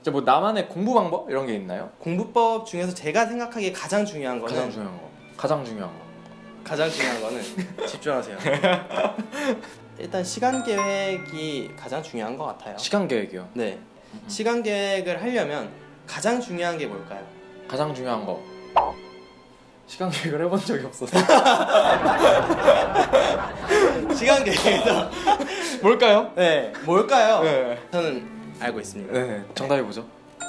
이제 뭐 나만의 공부 방법 이런 게 있나요? 공부법 중에서 제가 생각하기에 가장 중요한 거는 가장 중요한 거. 가장 중요한 거. 가장 중요한 거는 집중하세요. 일단 시간 계획이 가장 중요한 것 같아요. 시간 계획이요. 네, 시간 계획을 하려면 가장 중요한 게 뭘까요? 가장 중요한 거. 시간 계획을 해본 적이 없어서. 시간 계획에서 뭘까요? 네, 뭘까요? 네. 저는 알고 있습니다. 네. 정답이 뭐죠?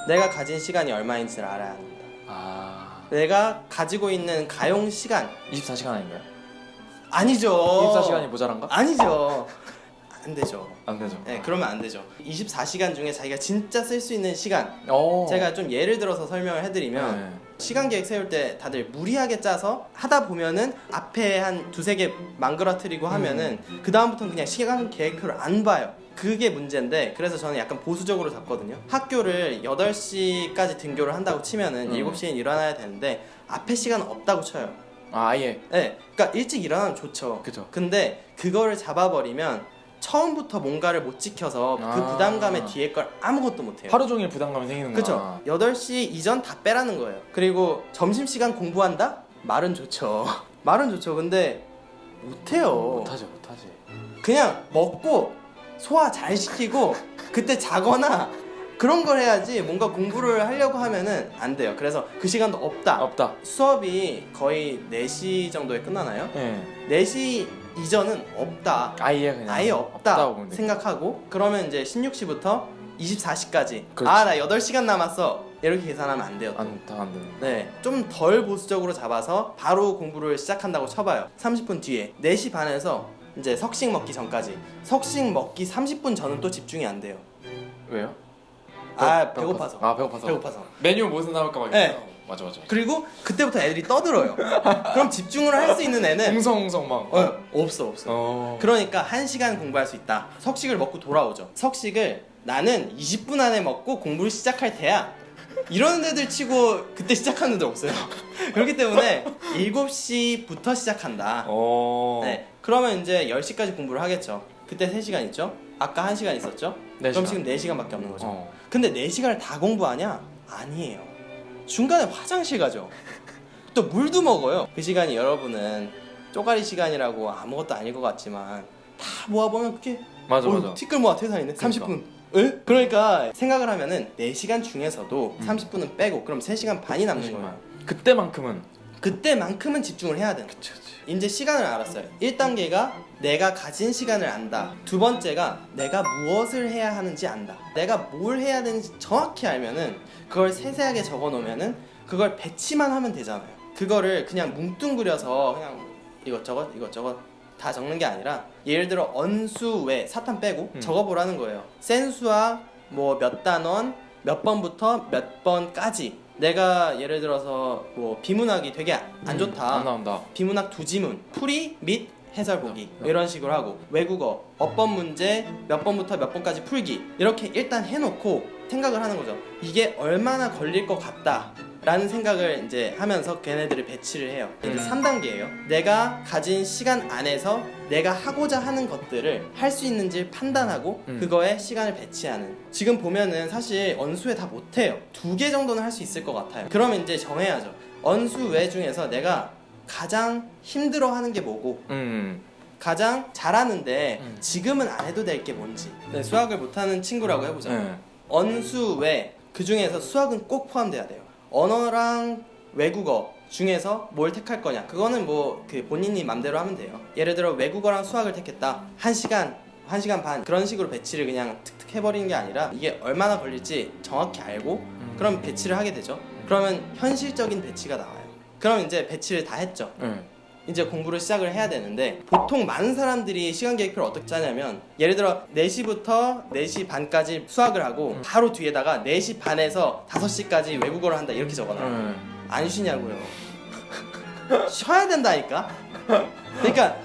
내가 가진 시간이 얼마인지를 알아야 합니다. 아. 내가 가지고 있는 가용 시간 24시간 아닌가요? 아니죠. 24시간이 모자란가? 아니죠. 안 되죠. 안 되죠. 네, 그러면 안 되죠. 24시간 중에 자기가 진짜 쓸 수 있는 시간. 오. 제가 좀 예를 들어서 설명을 해드리면 네. 시간 계획 세울 때 다들 무리하게 짜서 하다 보면은 앞에 한 두세 개 망그러뜨리고 하면은 그 다음부터는 그냥 시간 계획표를 안 봐요. 그게 문제인데, 그래서 저는 약간 보수적으로 잡거든요. 학교를 8시까지 등교를 한다고 치면은 7시에 일어나야 되는데 앞에 시간 없다고 쳐요. 아, 아예. 네, 그러니까 일찍 일어나면 좋죠. 그죠. 근데 그거를 잡아버리면 처음부터 뭔가를 못 지켜서 그 아. 부담감에 뒤에 걸 아무것도 못해요. 하루 종일 부담감이 생기는구나. 그쵸. 8시 이전 다 빼라는 거예요. 그리고 점심시간 공부한다? 말은 좋죠. 말은 좋죠. 근데 못해요. 못하지. 그냥 먹고 소화 잘 시키고 그때 자거나 그런 걸 해야지 뭔가 공부를 하려고 하면은 안 돼요. 그래서 그 시간도 없다. 없다. 수업이 거의 4시 정도에 끝나나요? 네. 4시 이전은 없다. 아예 그냥. 아예 없다 없다고 보면 돼. 생각하고, 그러면 이제 16시부터 24시까지 그렇지. 아, 나 8시간 남았어 이렇게 계산하면 안 돼요. 안 되는. 네, 좀 덜 보수적으로 잡아서 바로 공부를 시작한다고 쳐봐요. 30분 뒤에 4시 반에서 이제 석식 먹기 전까지. 석식 먹기 30분 전은 또 집중이 안 돼요. 왜요? 배고파서. 아, 배고파서. 배고파서. 메뉴 무슨 나올까 막. 네. 맞아. 그리고 그때부터 애들이 떠들어요. 그럼 집중을 할 수 있는 애는 웅성웅성 막. 없어. 어. 그러니까 1시간 공부할 수 있다. 석식을 먹고 돌아오죠. 석식을 나는 20분 안에 먹고 공부를 시작할 테야. 이런 애들 치고 그때 시작하는 애들 없어요. 그렇기 때문에 7시부터 시작한다. 네, 그러면 이제 10시까지 공부를 하겠죠. 그때 3시간 있죠? 아까 1시간 있었죠? 4시간. 그럼 지금 4시간밖에 없는 거죠. 근데 4시간을 다 공부하냐? 아니에요. 중간에 화장실 가죠. 또 물도 먹어요. 그 시간이 여러분은 쪼가리 시간이라고 아무것도 아닐 것 같지만 다 모아보면 그게 맞아. 티끌 모아 퇴사이네. 30분. 에? 그러니까 생각을 하면은 4시간 중에서도 30분은 빼고 그럼 3시간 반이 남는 거예요. 그때만큼은 집중을 해야 되는 거죠. 이제 시간을 알았어요. 1단계가 내가 가진 시간을 안다. 두 번째가 내가 무엇을 해야 하는지 안다. 내가 뭘 해야 되는지 정확히 알면은 그걸 세세하게 적어 놓으면은 그걸 배치만 하면 되잖아요. 그거를 그냥 뭉뚱그려서 그냥 이것저것 다 적는 게 아니라, 예를 들어 언수 외 사탄 빼고 적어보라는 거예요. 센 수학 뭐 몇 단원 몇 번부터 몇 번까지. 내가 예를 들어서 뭐 비문학이 되게 안 좋다. 안 나온다. 비문학 두 지문 풀이 및 해설 보기 이런 식으로 하고, 외국어 어법 문제 몇 번부터 몇 번까지 풀기 이렇게 일단 해놓고 생각을 하는 거죠. 이게 얼마나 걸릴 것 같다 라는 생각을 이제 하면서 걔네들을 배치를 해요. 이제 3단계예요. 내가 가진 시간 안에서 내가 하고자 하는 것들을 할 수 있는지 판단하고 그거에 시간을 배치하는. 지금 보면은 사실 언수회 다 못해요. 2개 정도는 할 수 있을 것 같아요. 그러면 이제 정해야죠. 언수회 중에서 내가 가장 힘들어하는 게 뭐고 가장 잘하는데 지금은 안 해도 될 게 뭔지. 네, 수학을 못하는 친구라고 해보자. 언수 외, 그 중에서 수학은 꼭 포함돼야 돼요. 언어랑 외국어 중에서 뭘 택할 거냐, 그거는 뭐 그 본인이 맘대로 하면 돼요. 예를 들어 외국어랑 수학을 택했다. 1시간 반 그런 식으로 배치를 그냥 툭툭 해버리는 게 아니라 이게 얼마나 걸릴지 정확히 알고 그럼 배치를 하게 되죠. 그러면 현실적인 배치가 나와요. 그럼 이제 배치를 다 했죠. 이제 공부를 시작을 해야 되는데, 보통 많은 사람들이 시간 계획표를 어떻게 짜냐면, 예를 들어 4시부터 4시 반까지 수학을 하고 바로 뒤에다가 4시 반에서 5시까지 외국어를 한다 이렇게 적어놔요. 안 쉬냐고요. 쉬어야 된다니까. 그러니까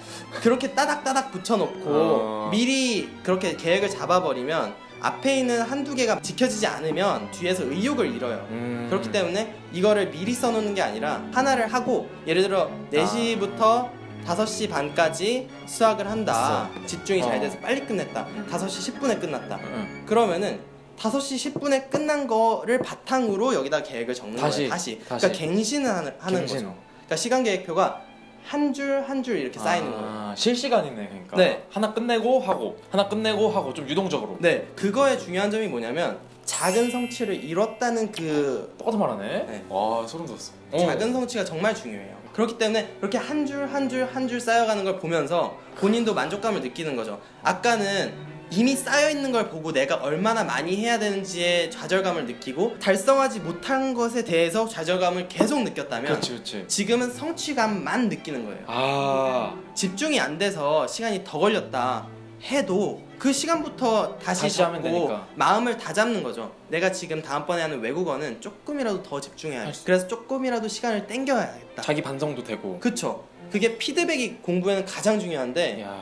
그렇게 따닥따닥 붙여놓고 미리 그렇게 계획을 잡아버리면 앞에 있는 한두 개가 지켜지지 않으면 뒤에서 의욕을 잃어요. 그렇기 때문에 이거를 미리 써놓는 게 아니라 하나를 하고, 예를 들어 4시부터 5시 반까지 수학을 한다. 집중이 잘 돼서 빨리 끝냈다. 5시 10분에 끝났다. 그러면은 5시 10분에 끝난 거를 바탕으로 여기다 계획을 적는 거예요. 다시. 그러니까 갱신을 하는 거죠. 그러니까 시간 계획표가 한 줄 한 줄 이렇게 쌓이는 거예요. 실시간이네. 그러니까 네. 하나 끝내고 하고 하나 끝내고 하고 좀 유동적으로. 네, 그거의 중요한 점이 뭐냐면 작은 성취를 이뤘다는 그 똑같은 말 하네. 네. 와 소름 돋았어. 작은 성취가 정말 중요해요. 그렇기 때문에 이렇게 한 줄 한 줄 한 줄 쌓여가는 걸 보면서 본인도 만족감을 느끼는 거죠. 아까는 이미 쌓여있는 걸 보고 내가 얼마나 많이 해야 되는지에 좌절감을 느끼고 달성하지 못한 것에 대해서 좌절감을 계속 느꼈다면 그렇지. 지금은 성취감만 느끼는 거예요. 아 집중이 안 돼서 시간이 더 걸렸다 해도 그 시간부터 다시 하면 잡고 되니까. 마음을 다잡는 거죠. 내가 지금 다음번에 하는 외국어는 조금이라도 더 집중해야 돼. 그래서 조금이라도 시간을 땡겨야겠다. 자기 반성도 되고. 그쵸. 그게 피드백이 공부에는 가장 중요한데 야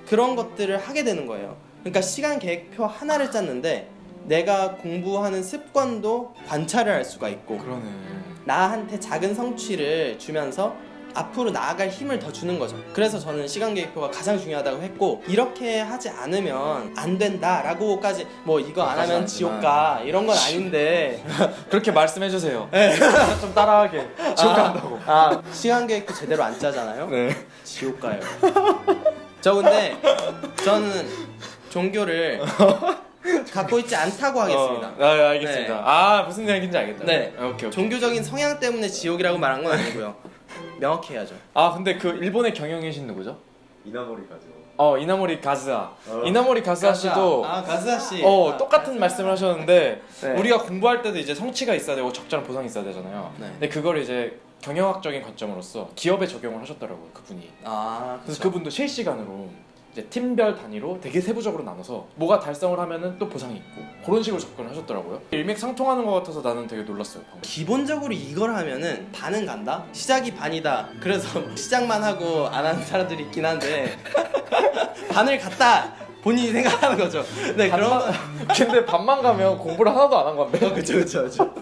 그런 것들을 하게 되는 거예요. 그러니까 시간 계획표 하나를 짰는데 내가 공부하는 습관도 관찰을 할 수가 있고 그러네. 나한테 작은 성취를 주면서 앞으로 나아갈 힘을 더 주는 거죠. 그래서 저는 시간 계획표가 가장 중요하다고 했고 이렇게 하지 않으면 안 된다라고까지 뭐 이거 안 하면 지옥 가 이런 건 아닌데 그렇게 말씀해 주세요. 좀 따라하게. 지옥 간다고. 시간 계획표 제대로 안 짜잖아요. 네. 지옥 가요. 저 근데 저는 종교를 갖고 있지 않다고 하겠습니다. 알겠습니다. 네. 무슨 얘기인지 알겠다. 네. 오케이. 종교적인 성향 때문에 지옥이라고 말한 건 아니고요. 명확히 해야죠. 근데 그 일본의 경영이신 누구죠? 이나모리 가죠. 이나모리 가즈아. 이나모리 가즈아 씨도 가즈아 씨. 똑같은 말씀을 하셨는데 네. 우리가 공부할 때도 이제 성취가 있어야 되고 적절한 보상이 있어야 되잖아요. 네. 근데 그걸 이제 경영학적인 관점으로서 기업에 적용을 하셨더라고요, 그분이. 그래서 그쵸. 그분도 실시간으로 이제 팀별 단위로 되게 세부적으로 나눠서 뭐가 달성을 하면은 또 보상이 있고 그런 식으로 접근을 하셨더라고요. 일맥상통하는 것 같아서 나는 되게 놀랐어요. 방금. 기본적으로 이걸 하면은 반은 간다? 시작이 반이다. 그래서 시작만 하고 안 하는 사람들이 있긴 한데 반을 갔다! 본인이 생각하는 거죠. 네, 그런 거. 근데 반만 가면 공부를 하나도 안 한 건데. 그쵸.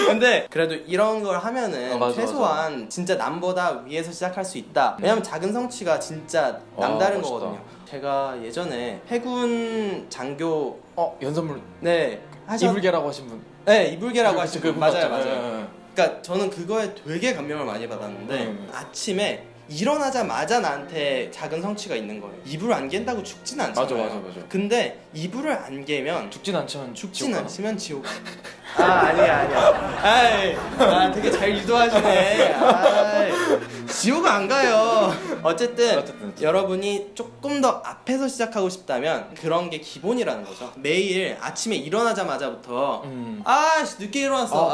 근데 그래도 이런 걸 하면은 맞아, 최소한 진짜 남보다 위에서 시작할 수 있다. 왜냐면 작은 성취가 진짜 남다른 멋있다. 거거든요. 제가 예전에 해군 장교 연선물 네 이불개라고 하신 분. 네 이불개라고 하신 그 분 맞아요. 맞죠? 그러니까 저는 그거에 되게 감명을 많이 받았는데 아침에 일어나자마자 나한테 작은 성취가 있는 거예요. 이불을 안 갠다고 죽진 않잖아요. 맞아. 근데 이불을 안 개면 죽진 않지만 죽진 지옥 않지만 지옥. 아니야. 되게 잘 유도하시네. 지옥은 안 가요. 어쨌든 여러분이 조금 더 앞에서 시작하고 싶다면 그런 게 기본이라는 거죠. 매일 아침에 일어나자마자부터 늦게 일어났어.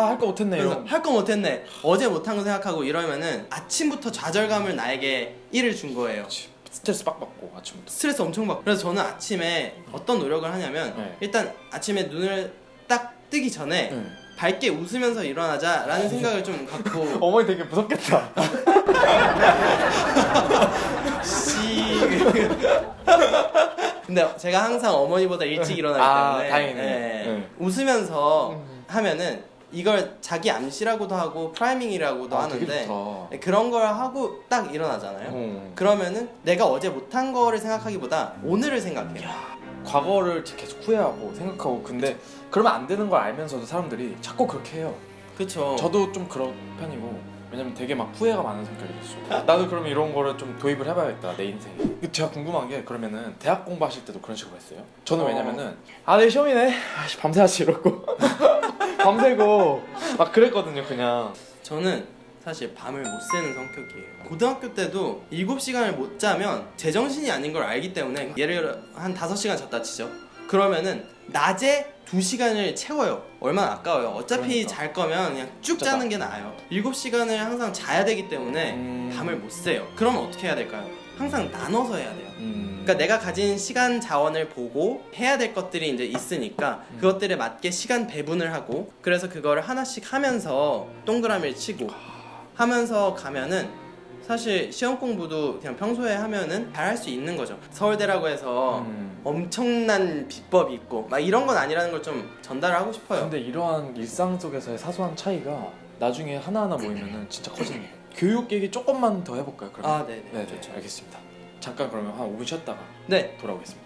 할 거 못했네. 이런. 할 거 못했네. 어제 못한 거 생각하고 이러면은 아침부터 좌절감을 나에게 일을 준 거예요. 스트레스 빡 받고 아침부터. 스트레스 엄청 받고. 그래서 저는 아침에 어떤 노력을 하냐면 네. 일단 아침에 눈을 딱 뜨기 전에 밝게 웃으면서 일어나자라는 생각을 좀 갖고 어머니 되게 무섭겠다. 근데 제가 항상 어머니보다 일찍 일어나기 때문에 다행이네. 웃으면서 하면은 이걸 자기 암시라고도 하고 프라이밍이라고도 되게 하는데 좋다. 그런 걸 하고 딱 일어나잖아요. 그러면은 내가 어제 못한 거를 생각하기보다 오늘을 생각해요. 과거를 계속 후회하고 생각하고 근데 그러면 안 되는 걸 알면서도 사람들이 자꾸 그렇게 해요. 그쵸. 저도 좀 그런 편이고 왜냐면 되게 막 후회가 많은 성격이었어. 나도 그러면 이런 거를 좀 도입을 해봐야겠다 내 인생에. 제가 궁금한 게 그러면은 대학 공부하실 때도 그런 식으로 했어요? 저는 왜냐면은 내일 시험이네 밤새야지 이러고 밤새고 막 그랬거든요 그냥. 저는 사실 밤을 못 새는 성격이에요. 고등학교 때도 7시간을 못 자면 제정신이 아닌 걸 알기 때문에 예를 들어 한 5시간 잤다 치죠. 그러면은 낮에 2시간을 채워요. 얼마나 아까워요. 어차피 그러니까. 잘 거면 그냥 쭉 자는 게 나아요. 7시간을 항상 자야 되기 때문에 밤을 못 새요. 그러면 어떻게 해야 될까요? 항상 나눠서 해야 돼요. 그러니까 내가 가진 시간 자원을 보고 해야 될 것들이 이제 있으니까 그것들에 맞게 시간 배분을 하고 그래서 그거를 하나씩 하면서 동그라미를 치고 하면서 가면은 사실 시험 공부도 그냥 평소에 하면은 잘 할 수 있는 거죠. 서울대라고 해서 엄청난 비법이 있고 막 이런 건 아니라는 걸 좀 전달을 하고 싶어요. 근데 이러한 일상 속에서의 사소한 차이가 나중에 하나하나 모이면은 진짜 커지는 거예요. 교육 얘기 조금만 더 해볼까요? 그러면? 네네. 네네 알겠습니다. 잠깐 그러면 한 5분 쉬었다가 네. 돌아오겠습니다.